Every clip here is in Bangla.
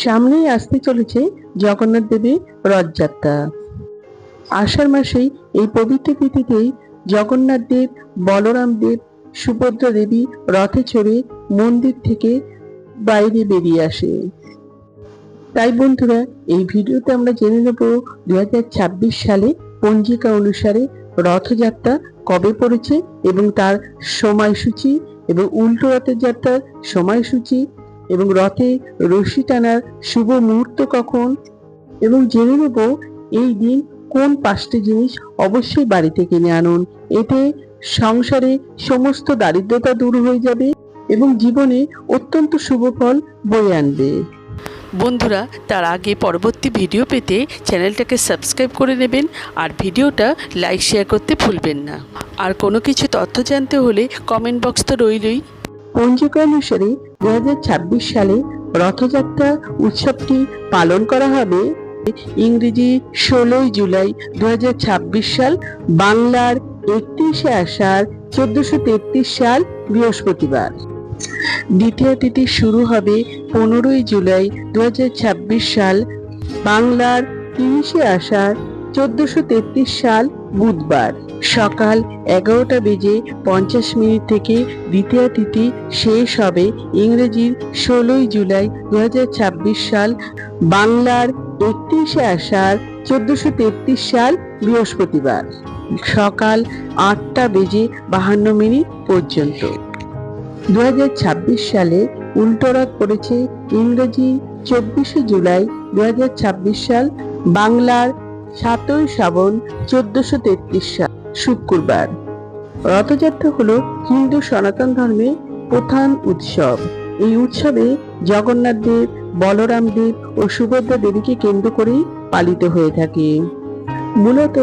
সামনেই আসতে চলেছে জগন্নাথ দেবের রথযাত্রা। আষাঢ় মাসেই এই পবিত্র তিথিতেই জগন্নাথ দেব, বলরাম দেব, সুভদ্রা দেবী রথে চড়ে মন্দির থেকে বাইরে বেরিয়ে আসে। তাই বন্ধুরা, এই ভিডিওতে আমরা জেনে নেব 2026 সালে পঞ্জিকা অনুসারে রথযাত্রা কবে পড়েছে এবং তার সময়সূচি, এবং উল্টো রথের যাত্রার সময়সূচি, এবং রথে রশি টানার শুভ মুহূর্ত কখন, এবং জেনে নেব এই দিন কোন 5টি জিনিস অবশ্যই বাড়িতে কিনে আনুন। এতে সংসারে সমস্ত দারিদ্রতা দূর হয়ে যাবে এবং জীবনে অত্যন্ত শুভ ফল বয়ে আনবে। বন্ধুরা, তার আগে পরবর্তী ভিডিও পেতে চ্যানেলটাকে সাবস্ক্রাইব করে নেবেন আর ভিডিওটা লাইক শেয়ার করতে ভুলবেন না। আর কোনো কিছু তথ্য জানতে হলে কমেন্ট বক্স তো রইলই। পঞ্জিকা অনুসারে 2026 সালে রথযাত্রা উৎসবটি পালন করা হবে ইংরেজি 16 জুলাই 2026 সাল, বাংলার 31শে আষাঢ় 1433 সাল বৃহস্পতিবার। দ্বিতীয় তিথি শুরু হবে 15 জুলাই 2026 সাল, বাংলার 30শে আষাঢ় 1433 সাল বুধবার। সকাল 11:50 থেকে দ্বিতীয় তিথি শেষ হবে ইংরেজির 16 জুলাই 2026 সাল, বাংলার 31শে আষাঢ় 1433 সাল বৃহস্পতিবার সকাল 8:52 পর্যন্ত। 2026 সালে উল্টো রথ পড়েছে ইংরেজি 24শে জুলাই 2026 সাল, বাংলার 7ই শ্রাবণ 1433 সাল শুক্রবার। রথযাত্রা হলো হিন্দু সনাতন ধর্মের প্রধান উৎসব। এই উৎসবে জগন্নাথ দেব, বলরাম দেব ও সুভদ্রা দেবীকে কেন্দ্র করেই পালিত হয়ে থাকে। মূলত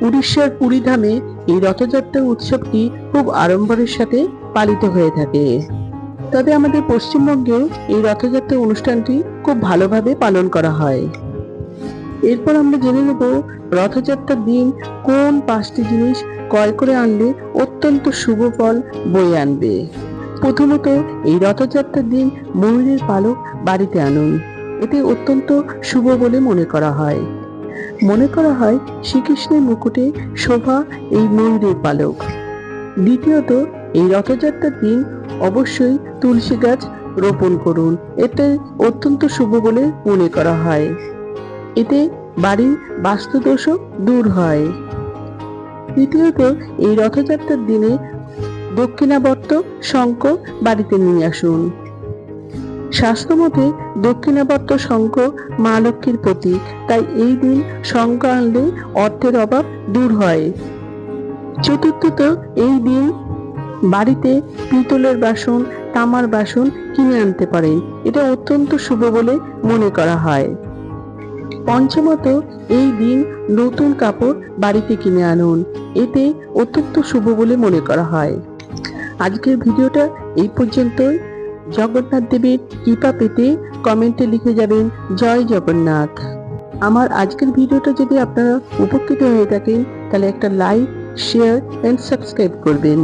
উড়িষ্যার পুরী ধামে এই রথযাত্রা উৎসবটি খুব আড়ম্বরের সাথে পালিত হয়ে থাকে। তবে আমাদের পশ্চিমবঙ্গেও এই রথযাত্রা অনুষ্ঠানটি খুব ভালোভাবে পালন করা হয়। এরপর আমরা জেনে নেব রথযাত্রার দিন কোন 5টি জিনিস ক্রয় করে আনলে অত্যন্ত শুভ ফল বয়ে আনবে। প্রথমত, এই রথযাত্রার দিন ময়ূরের পালক বাড়িতে আনুন। এতে অত্যন্ত শুভ বলে মনে করা হয়। শ্রীকৃষ্ণের মুকুটে শোভা এই ময়ূরের পালক। দ্বিতীয়ত, এই রথযাত্রার দিন অবশ্যই তুলসী গাছ রোপণ করুন। এতে অত্যন্ত শুভ বলে মনে করা হয়। এতে বাড়ির বাস্তুদোষও দূর হয়। তৃতীয়ত, এই রথযাত্রার দিনে দক্ষিণাবর্ত শঙ্খ বাড়িতে নিয়ে আসুন। শাস্ত্রমতে দক্ষিণাবর্ত শঙ্খ মা লক্ষ্মীর প্রতীক, তাই এই দিন শঙ্খ আনলে অর্থের অভাব দূর হয়। চতুর্থত, এই দিন বাড়িতে পিতলের বাসন, তামার বাসন কিনে আনতে পারেন। এটা অত্যন্ত শুভ বলে মনে করা হয়। পঞ্চমত, এই দিন নতুন কাপড় বাড়িতে কিনে আনুন। এতে অত্যন্ত শুভ বলে মনে করা হয়। আজকের ভিডিওটা এই পর্যন্তই। জগন্নাথ দেবের কৃপা পেতে কমেন্টে লিখে যাবেন জয় জগন্নাথ। আমার আজকের ভিডিওটা যদি আপনারা উপকৃত হয়ে থাকেন তাহলে একটা লাইক, শেয়ার এন্ড সাবস্ক্রাইব করবেন।